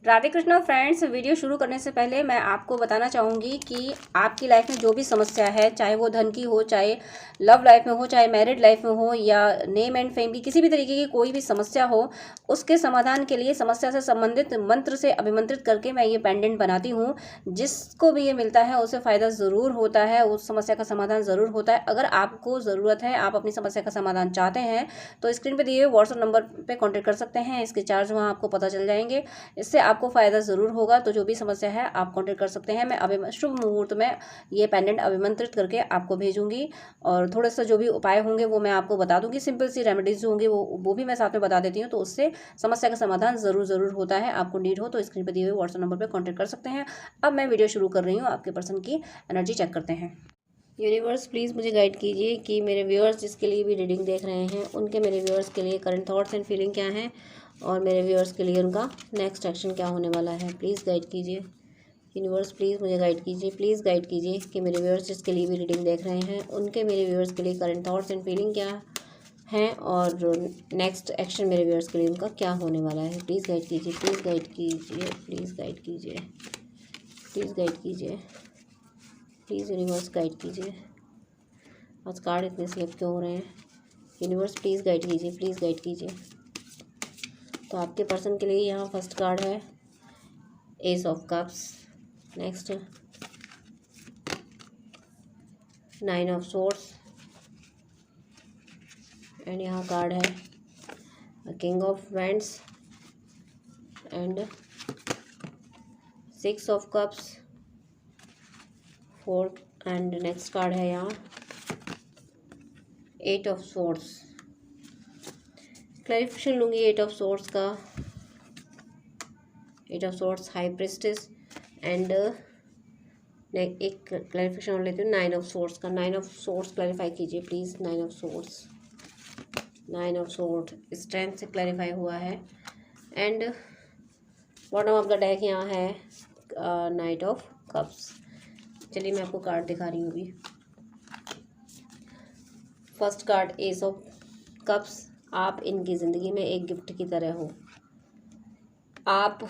Radhe Krishna friends. Video शुरू करने से पहले मैं आपको बताना चाहूँगी कि आपकी लाइफ में जो भी समस्या है, चाहे वो धन की हो, चाहे लव लाइफ में हो, चाहे मैरिड लाइफ में हो, या नेम एंड फेम की किसी भी तरीके की कोई भी समस्या हो, उसके समाधान के लिए समस्या से संबंधित मंत्र से अभिमंत्रित करके मैं ये पेंडेंट बनाती हूँ। जिसको भी ये मिलता है उसे फ़ायदा ज़रूर होता है, उस समस्या का समाधान ज़रूर होता है। अगर आपको ज़रूरत है, आप अपनी समस्या का समाधान चाहते हैं, तो स्क्रीन पर दिए हुए व्हाट्सएप नंबर पर कॉन्टैक्ट कर सकते हैं। इसके चार्ज वहाँ आपको पता चल जाएंगे। इससे आपको फ़ायदा ज़रूर होगा। तो जो भी समस्या है आप कांटेक्ट कर सकते हैं। मैं अभी शुभ मुहूर्त में ये पेंडेंट अभिमंत्रित करके आपको भेजूंगी, और थोड़ा सा जो भी उपाय होंगे वो मैं आपको बता दूंगी। सिंपल सी रेमेडीज जो होंगी वो भी मैं साथ में बता देती हूँ, तो उससे समस्या का समाधान ज़रूर होता है। आपको नीड हो तो स्क्रीन पर दिए हुए व्हाट्सएप नंबर पर कॉन्टैक्ट कर सकते हैं। अब मैं वीडियो शुरू कर रही हूँ। आपके पर्सन की एनर्जी चेक करते हैं। यूनिवर्स प्लीज़ मुझे गाइड कीजिए कि मेरे व्यूअर्स जिसके लिए भी रीडिंग देख रहे हैं, उनके मेरे व्यूअर्स के लिए करंट थॉट्स एंड फीलिंग क्या हैं, और मेरे व्यूअर्स के लिए उनका नेक्स्ट एक्शन क्या होने वाला है। प्लीज़ गाइड कीजिए यूनिवर्स, प्लीज़ मुझे गाइड कीजिए। प्लीज़ गाइड कीजिए कि मेरे व्यूअर्स जिसके लिए भी रीडिंग देख रहे हैं, उनके मेरे व्यूअर्स के लिए करंट थॉट्स एंड फीलिंग क्या हैं, और नेक्स्ट एक्शन मेरे व्यूअर्स के लिए उनका क्या होने वाला है। प्लीज़ गाइड कीजिए, प्लीज़ गाइड कीजिए, प्लीज़ गाइड कीजिए, प्लीज़ गाइड कीजिए, प्लीज़ यूनिवर्स गाइड कीजिए। आज कार्ड इतने स्लिप क्यों हो रहे हैं? यूनिवर्स प्लीज़ गाइड कीजिए, प्लीज़ गाइड कीजिए। तो आपके पर्सन के लिए यहाँ फर्स्ट कार्ड है S of cups, next 9 of swords, and यहाँ कार्ड है king of wands and 6 of cups, fourth, and next card है यहाँ 8 ऑफ सोर्ड्स। क्लैरिफिकेशन लूँगी 8 ऑफ सोर्ड्स का। 8 of swords, high priestess, and एक क्लैरिफिकेशन और लेती हूँ 9 ऑफ सोर्ड्स का। 9 ऑफ सोर्ड्स क्लैरिफाई कीजिए please. 9 of swords, 9 of sword strength से क्लैरिफाई हुआ है, and bottom of the deck यहाँ है नाइट ऑफ कप्स। चलिए मैं आपको कार्ड दिखा रही हूँ अभी। First card S of cups. आप इनकी ज़िंदगी में एक गिफ्ट की तरह हो। आप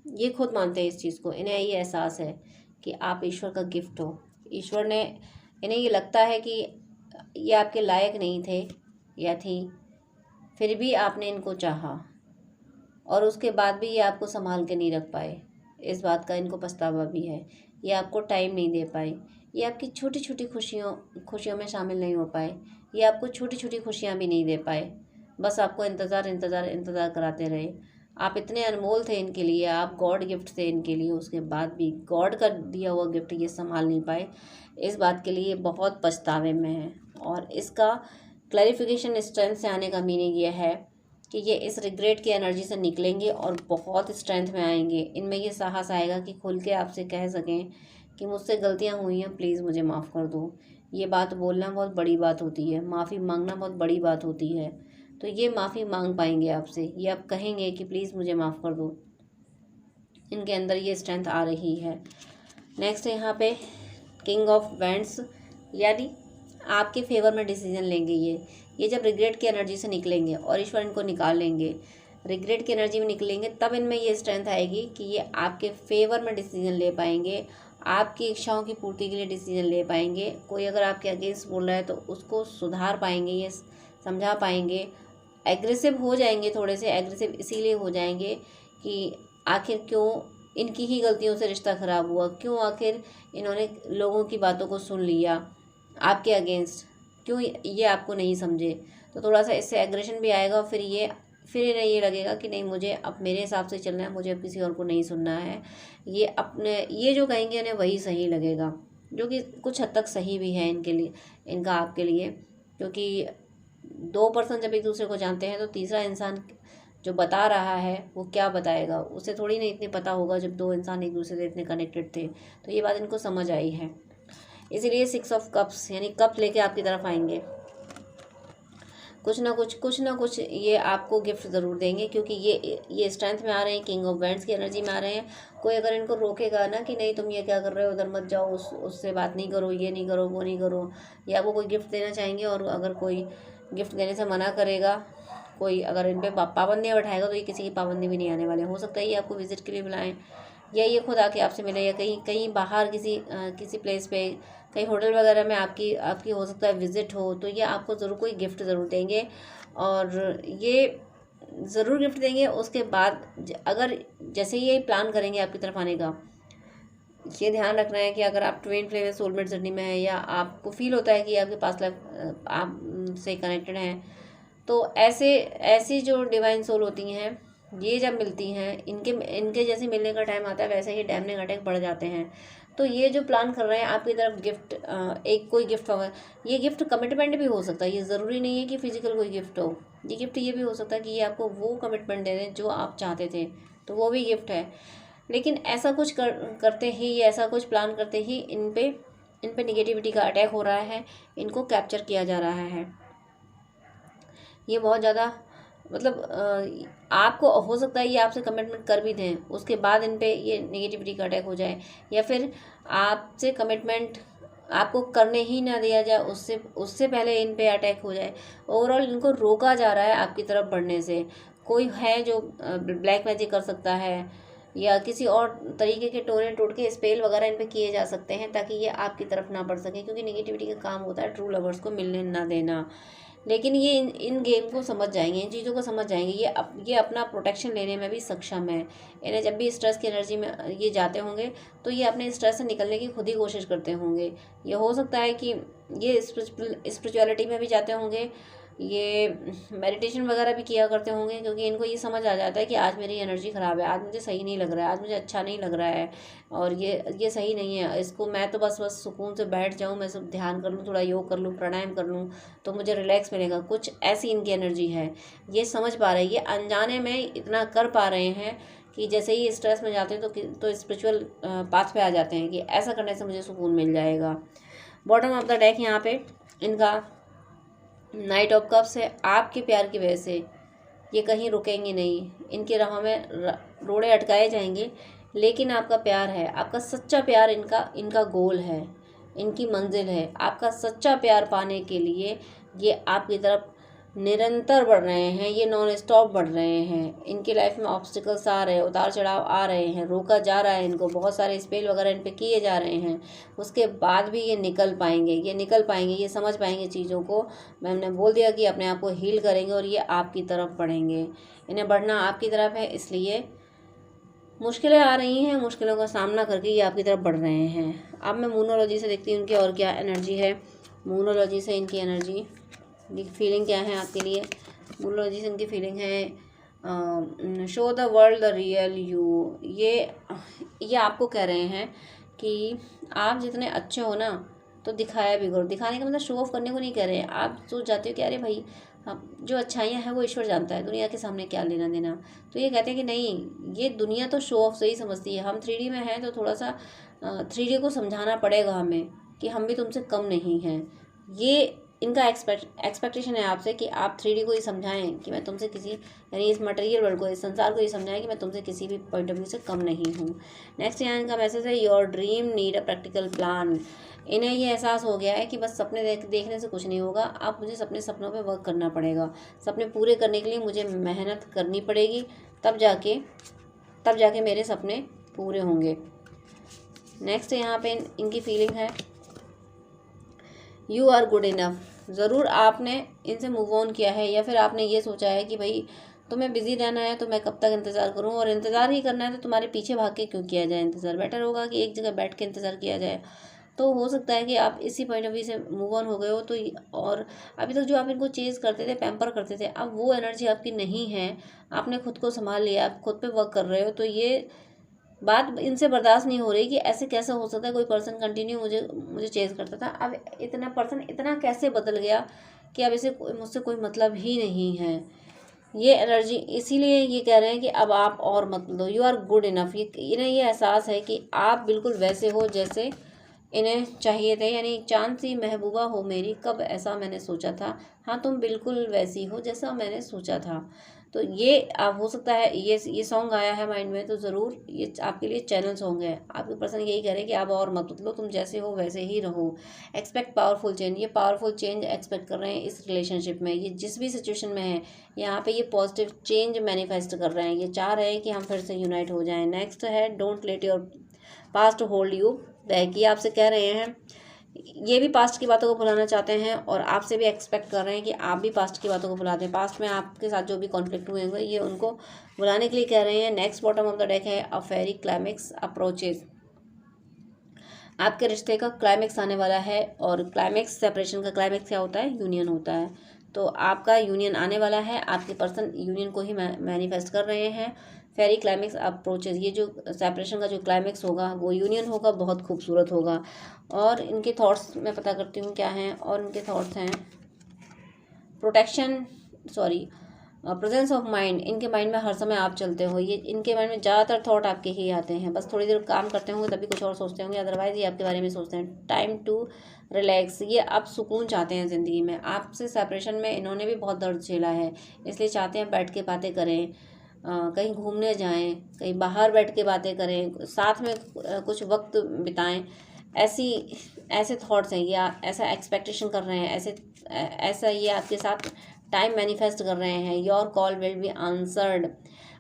ये खुद मानते हैं इस चीज़ को, इन्हें ये एहसास है कि आप ईश्वर का गिफ्ट हो। ईश्वर ने, इन्हें ये लगता है कि ये आपके लायक नहीं थे या थी, फिर भी आपने इनको चाहा, और उसके बाद भी ये आपको संभाल के नहीं रख पाए। इस बात का इनको पछतावा भी है। ये आपको टाइम नहीं दे पाए, ये आपकी छोटी छोटी खुशियों में शामिल नहीं हो पाए, ये आपको छोटी छोटी खुशियाँ भी नहीं दे पाए। बस आपको इंतज़ार कराते रहे। आप इतने अनमोल थे इनके लिए, आप गॉड गिफ्ट थे इनके लिए, उसके बाद भी गॉड का दिया हुआ गिफ्ट ये संभाल नहीं पाए। इस बात के लिए बहुत पछतावे में है, और इसका क्लैरिफिकेशन स्ट्रेंथ से आने का मीनिंग ये है कि ये इस रिग्रेट की एनर्जी से निकलेंगे और बहुत स्ट्रेंथ में आएंगे। इनमें ये साहस आएगा कि खुल के आपसे कह सकें कि मुझसे गलतियां हुई हैं, प्लीज़ मुझे माफ़ कर दो। ये बात बोलना बहुत बड़ी बात होती है, माफ़ी मांगना बहुत बड़ी बात होती है। तो ये माफ़ी मांग पाएंगे आपसे, ये आप कहेंगे कि प्लीज़ मुझे माफ़ कर दो। इनके अंदर ये स्ट्रेंथ आ रही है। नेक्स्ट यहाँ पे किंग ऑफ वैंड्स, यानी आपके फेवर में डिसीजन लेंगे ये जब रिग्रेट की एनर्जी से निकलेंगे और ईश्वर इनको निकाल लेंगे, रिग्रेट की एनर्जी में निकलेंगे, तब इनमें ये स्ट्रेंथ आएगी कि ये आपके फेवर में डिसीजन ले पाएंगे, आपकी इच्छाओं की पूर्ति के लिए डिसीजन ले पाएंगे। कोई अगर आपके अगेंस्ट बोल रहा है तो उसको सुधार पाएंगे, ये समझा पाएंगे। एग्रेसिव हो जाएंगे, थोड़े से एग्रेसिव इसीलिए हो जाएंगे कि आखिर क्यों इनकी ही गलतियों से रिश्ता ख़राब हुआ, क्यों आखिर इन्होंने लोगों की बातों को सुन लिया आपके अगेंस्ट, क्यों ये आपको नहीं समझे। तो थोड़ा सा इससे एग्रेशन भी आएगा, और फिर इन्हें ये लगेगा कि नहीं, मुझे अब मेरे हिसाब से चलना है, मुझे अब किसी और को नहीं सुनना है। ये जो कहेंगे इन्हें वही सही लगेगा, जो कि कुछ हद तक सही भी है इनके लिए, इनका आपके लिए। क्योंकि दो पर्सन जब एक दूसरे को जानते हैं तो तीसरा इंसान जो बता रहा है वो क्या बताएगा, उसे थोड़ी ना इतनी पता होगा जब दो इंसान एक दूसरे से इतने कनेक्टेड थे। तो ये बात इनको समझ आई है, इसीलिए 6 ऑफ कप्स यानी कप लेके आपकी तरफ आएंगे। कुछ ना कुछ ये आपको गिफ्ट ज़रूर देंगे, क्योंकि ये स्ट्रेंथ में आ रहे हैं, किंग ऑफ वैंड्स की एनर्जी में आ रहे हैं। कोई अगर इनको रोकेगा ना कि नहीं तुम ये क्या कर रहे हो, उधर मत जाओ, उससे बात नहीं करो, ये नहीं करो, वो नहीं करो, या वो कोई गिफ्ट देना चाहेंगे और अगर कोई गिफ्ट देने से मना करेगा कोई अगर इन पे पाबंदियाँ बैठाएगा तो ये किसी की पाबंदी भी नहीं आने वाले। हो सकता है ये आपको विज़िट के लिए बुलाएं, या ये खुद आके आपसे मिले, या कहीं कहीं बाहर किसी प्लेस पे, कहीं होटल वगैरह में आपकी आपकी हो सकता है विज़िट हो, तो ये आपको ज़रूर कोई गिफ्ट ज़रूर देंगे। और ये ज़रूर गिफ्ट देंगे। उसके बाद अगर जैसे ये प्लान करेंगे आपकी तरफ आने का, ये ध्यान रखना है कि अगर आप ट्विन फ्लेम सोलमेट जर्नी में है, या आपको फील होता है कि आपके पास लाइफ आप से कनेक्टेड हैं, तो ऐसी जो डिवाइन सोल होती हैं, ये जब मिलती हैं, इनके जैसे मिलने का टाइम आता है, वैसे ही डैमनिंग अटैक बढ़ जाते हैं। तो ये जो प्लान कर रहे हैं आपकी तरफ गिफ्ट, एक कोई गिफ्ट होगा। ये गिफ्ट कमिटमेंट भी हो सकता है, ये ज़रूरी नहीं है कि फिजिकल कोई गिफ्ट हो। ये गिफ्ट ये भी हो सकता है कि ये आपको वो कमिटमेंट दे दें जो आप चाहते थे, तो वो भी गिफ्ट है। लेकिन ऐसा कुछ करते ही, ऐसा कुछ प्लान करते ही इन पे निगेटिविटी का अटैक हो रहा है, इनको कैप्चर किया जा रहा है। ये बहुत ज़्यादा मतलब आपको हो सकता है ये आपसे कमिटमेंट कर भी दें, उसके बाद इन पे ये नेगेटिविटी का अटैक हो जाए, या फिर आपसे कमिटमेंट आपको करने ही ना दिया जाए, उससे पहले इन पे अटैक हो जाए। ओवरऑल इनको रोका जा रहा है आपकी तरफ बढ़ने से। कोई है जो ब्लैक मैजिक कर सकता है, या किसी और तरीके के टोटके स्पेल वगैरह इन पे किए जा सकते हैं, ताकि ये आपकी तरफ ना बढ़ सके, क्योंकि नेगेटिविटी का काम होता है ट्रू लवर्स को मिलने ना देना। लेकिन ये इन गेम को समझ जाएंगे, इन चीज़ों को समझ जाएंगे। ये अपना प्रोटेक्शन लेने में भी सक्षम है। इन्हें जब भी स्ट्रेस की एनर्जी में ये जाते होंगे, तो ये अपने स्ट्रेस से निकलने की खुद ही कोशिश करते होंगे। ये हो सकता है कि ये स्पिरिचुअलिटी में भी जाते होंगे, ये मेडिटेशन वगैरह भी किया करते होंगे, क्योंकि इनको ये समझ आ जाता है कि आज मेरी एनर्जी ख़राब है, आज मुझे सही नहीं लग रहा है, आज मुझे अच्छा नहीं लग रहा है, और ये सही नहीं है। इसको मैं तो बस सुकून से बैठ जाऊँ, मैं सब ध्यान कर लूँ, थोड़ा योग कर लूँ, प्राणायाम कर लूँ, तो मुझे रिलैक्स मिलेगा। कुछ ऐसी इनकी एनर्जी है, ये समझ पा रहे हैं, ये अनजाने में इतना कर पा रहे हैं कि जैसे ही स्ट्रेस में जाते हैं तो स्पिरिचुअल पाथ पे आ जाते हैं कि ऐसा करने से मुझे सुकून मिल जाएगा। बॉटम ऑफ द डेक यहाँ पे इनका नाइट ऑफ कप्स है। आपके प्यार की वजह से ये कहीं रुकेंगे नहीं, इनकी राहों में रोड़े अटकाए जाएंगे, लेकिन आपका प्यार है, आपका सच्चा प्यार इनका गोल है, इनकी मंजिल है। आपका सच्चा प्यार पाने के लिए ये आपकी तरफ निरंतर बढ़ रहे हैं, ये नॉन स्टॉप बढ़ रहे हैं। इनकी लाइफ में ऑब्स्टिकल्स आ रहे हैं, उतार चढ़ाव आ रहे हैं, रोका जा रहा है इनको, बहुत सारे स्पेल वगैरह इन पे किए जा रहे हैं। उसके बाद भी ये निकल पाएंगे, ये समझ पाएंगे चीज़ों को। मैम ने बोल दिया कि अपने आप को हील करेंगे और ये आपकी तरफ बढ़ेंगे। इन्हें बढ़ना आपकी तरफ है, इसलिए मुश्किलें आ रही हैं, मुश्किलों का सामना करके ये आपकी तरफ बढ़ रहे हैं। अब मैं मूनोलॉजी से देखती हूँ उनकी और क्या एनर्जी है। मूनोलॉजी से इनकी एनर्जी, फीलिंग क्या है आपके लिए। मूनोलॉजी से इनकी फीलिंग है show the world the real you. ये आपको कह रहे हैं कि आप जितने अच्छे हो ना, तो दिखाया भी करो। दिखाने का मतलब शो ऑफ करने को नहीं कह रहे हैं। आप सोच जाते हो कि अरे भाई, हम जो अच्छाइयाँ हैं वो ईश्वर जानता है, दुनिया के सामने क्या लेना देना। तो ये कहते हैं कि नहीं, ये दुनिया तो शो ऑफ से ही समझती है। हम 3D में हैं, तो थोड़ा सा 3D को समझाना पड़ेगा हमें कि हम भी तुमसे कम नहीं हैं। ये इनका एक्सपेक्टेशन है आपसे कि आप 3D को ही समझाएं कि मैं तुमसे किसी, यानी इस मटेरियल वर्ल्ड को, इस संसार को ही समझाएं कि मैं तुमसे किसी भी पॉइंट ऑफ व्यू से कम नहीं हूँ। नेक्स्ट यहाँ इनका मैसेज है your dream need a practical plan. इन्हें ये एहसास हो गया है कि बस सपने देखने से कुछ नहीं होगा, अब मुझे अपने सपनों पे वर्क करना पड़ेगा। सपने पूरे करने के लिए मुझे मेहनत करनी पड़ेगी, तब जाके मेरे सपने पूरे होंगे। नेक्स्ट यहाँ पे इनकी फीलिंग है यू आर गुड इनफ। ज़रूर आपने इनसे मूव ऑन किया है, या फिर आपने ये सोचा है कि भाई तुम्हें बिज़ी रहना है तो मैं कब तक इंतज़ार करूं, और इंतज़ार ही करना है तो तुम्हारे पीछे भाग के क्यों किया जाए इंतज़ार। बेटर होगा कि एक जगह बैठ के इंतज़ार किया जाए। तो हो सकता है कि आप इसी पॉइंट ऑफ व्यू से मूव ऑन हो गए हो। तो और अभी तक जो आप इनको चेज़ करते थे, पैम्पर करते थे, अब वो एनर्जी आपकी नहीं है। आपने खुद को संभाल लिया, आप खुद पे वर्क कर रहे हो। तो ये बात इनसे बर्दाश्त नहीं हो रही कि ऐसे कैसे हो सकता है कोई पर्सन कंटिन्यू मुझे चेज़ करता था, अब इतना पर्सन इतना कैसे बदल गया कि अब इसे मुझसे कोई मतलब ही नहीं है। ये एनर्जी, इसीलिए ये कह रहे हैं कि अब आप और मत दो, यू आर गुड इनफ। इन्हें ये एहसास है कि आप बिल्कुल वैसे हो जैसे इन्हें चाहिए थे, यानी चांद सी महबूबा हो मेरी, कब ऐसा मैंने सोचा था। हाँ, तुम बिल्कुल वैसी हो जैसा मैंने सोचा था। तो ये आप हो सकता है ये सॉन्ग आया है माइंड में, तो ज़रूर ये आपके लिए चैनल सॉन्ग है। आपके पर्सन यही कह रहे हैं कि आप और मत बदलो, तुम जैसे हो वैसे ही रहो। एक्सपेक्ट पावरफुल चेंज, ये पावरफुल चेंज एक्सपेक्ट कर रहे हैं इस रिलेशनशिप में। ये जिस भी सिचुएशन में है यहाँ पे ये पॉजिटिव चेंज मैनिफेस्ट कर रहे हैं। ये चाह रहे हैं कि हम फिर से यूनाइट हो जाएं। नेक्स्ट है don't let your past hold you back. ये आपसे कह रहे हैं, ये भी पास्ट की बातों को भुलाना चाहते हैं और आपसे भी एक्सपेक्ट कर रहे हैं कि आप भी पास्ट की बातों को भुला दें। पास्ट में आपके साथ जो भी कॉन्फ्लिक्ट हुए होंगे ये उनको भुलाने के लिए कह रहे हैं। Next bottom of the deck है अ फेरी क्लाइमेक्स अप्रोचेज। आपके रिश्ते का क्लाइमेक्स आने वाला है, और क्लाइमेक्स, सेपरेशन का क्लाइमेक्स क्या होता है? यूनियन होता है। तो आपका यूनियन आने वाला है, आपके पर्सन यूनियन को ही मैनिफेस्ट कर रहे हैं। फेरी क्लाइमेक्स अप्रोचेज, ये जो सेपरेशन का जो क्लाइमेक्स होगा वो यूनियन होगा, बहुत खूबसूरत होगा। और इनके थॉट्स मैं पता करती हूँ क्या हैं, और इनके थॉट्स हैं protection, sorry presence of mind. इनके माइंड में हर समय आप चलते हो, ये इनके माइंड में ज़्यादातर थॉट आपके ही आते हैं। बस थोड़ी देर काम करते होंगे तभी कुछ और सोचते होंगे, अदरवाइज ये आपके बारे में सोचते हैं। टाइम टू रिलैक्स, ये अब सुकून चाहते हैं ज़िंदगी में। आपसे सेपरेशन में इन्होंने भी बहुत दर्द झेला है, इसलिए चाहते हैं बैठ के बातें करें, कहीं घूमने जाएं, कहीं बाहर बैठ के बातें करें, साथ में कुछ वक्त बिताएं। ऐसे थॉट्स हैं, या ऐसा एक्सपेक्टेशन कर रहे हैं, ऐसा ये आपके साथ टाइम मैनिफेस्ट कर रहे हैं। Your call will be answered,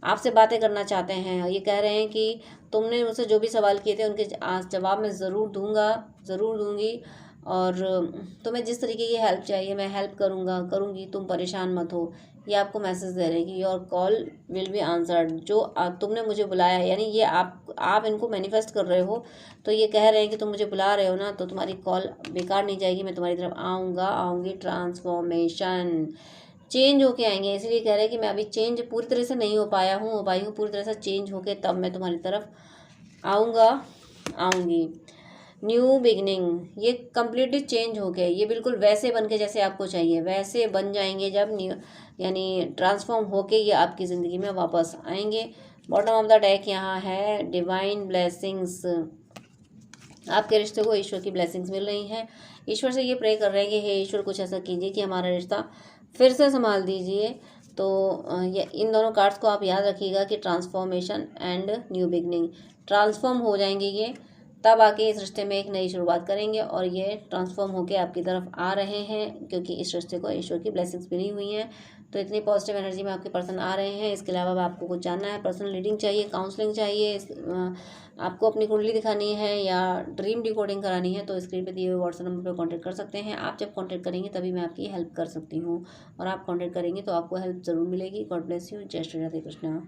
आपसे बातें करना चाहते हैं। ये कह रहे हैं कि तुमने मुझसे जो भी सवाल किए थे उनके जवाब मैं ज़रूर दूंगा, ज़रूर दूंगी, और तुम्हें जिस तरीके की हेल्प चाहिए मैं हेल्प करूंगी, तुम परेशान मत हो। ये आपको मैसेज दे रहे हैं कि your call will be answered. जो तुमने मुझे बुलाया है, यानी ये आप इनको मैनिफेस्ट कर रहे हो, तो ये कह रहे हैं कि तुम मुझे बुला रहे हो ना, तो तुम्हारी कॉल बेकार नहीं जाएगी, मैं तुम्हारी तरफ आऊँगी। ट्रांसफॉर्मेशन, चेंज होके आएंगे, इसलिए कह रहे हैं कि मैं अभी चेंज पूरी तरह से नहीं हो पाई हूँ पूरी तरह से चेंज होके तब मैं तुम्हारी तरफ आऊँगी। न्यू बिगनिंग, ये कम्प्लीटली चेंज हो गए, ये बिल्कुल वैसे बन के जैसे आपको चाहिए वैसे बन जाएंगे जब न्यू, यानी ट्रांसफॉर्म होके ये आपकी ज़िंदगी में वापस आएंगे। बॉटम ऑफ द डेक यहाँ है डिवाइन ब्लेसिंग्स। आपके रिश्ते को ईश्वर की ब्लेसिंग्स मिल रही हैं। ईश्वर से ये प्रे कर रहे हैं कि हे ईश्वर कुछ ऐसा कीजिए कि हमारा रिश्ता फिर से संभाल दीजिए। तो ये इन दोनों कार्ड्स को आप याद रखिएगा कि transformation and new beginning, transform हो जाएंगे ये, तब आके इस रिश्ते में एक नई शुरुआत करेंगे, और ये ट्रांसफॉर्म होके आपकी तरफ आ रहे हैं क्योंकि इस रिश्ते को ईश्वर की ब्लेसिंग्स मिली हुई हैं। तो इतनी पॉजिटिव एनर्जी में आपके पर्सन आ रहे हैं। इसके अलावा आपको कुछ जानना है, पर्सनल रीडिंग चाहिए, काउंसलिंग चाहिए, आपको अपनी कुंडली दिखानी है या ड्रीम डिकोडिंग करानी है, तो स्क्रीन पे दिए हुए व्हाट्सएप नंबर पर कांटेक्ट कर सकते हैं। आप जब कांटेक्ट करेंगे तभी मैं आपकी हेल्प कर सकती हूँ, और आप कांटेक्ट करेंगे तो आपको हेल्प ज़रूर मिलेगी। God bless you. जय श्री राधे कृष्णा।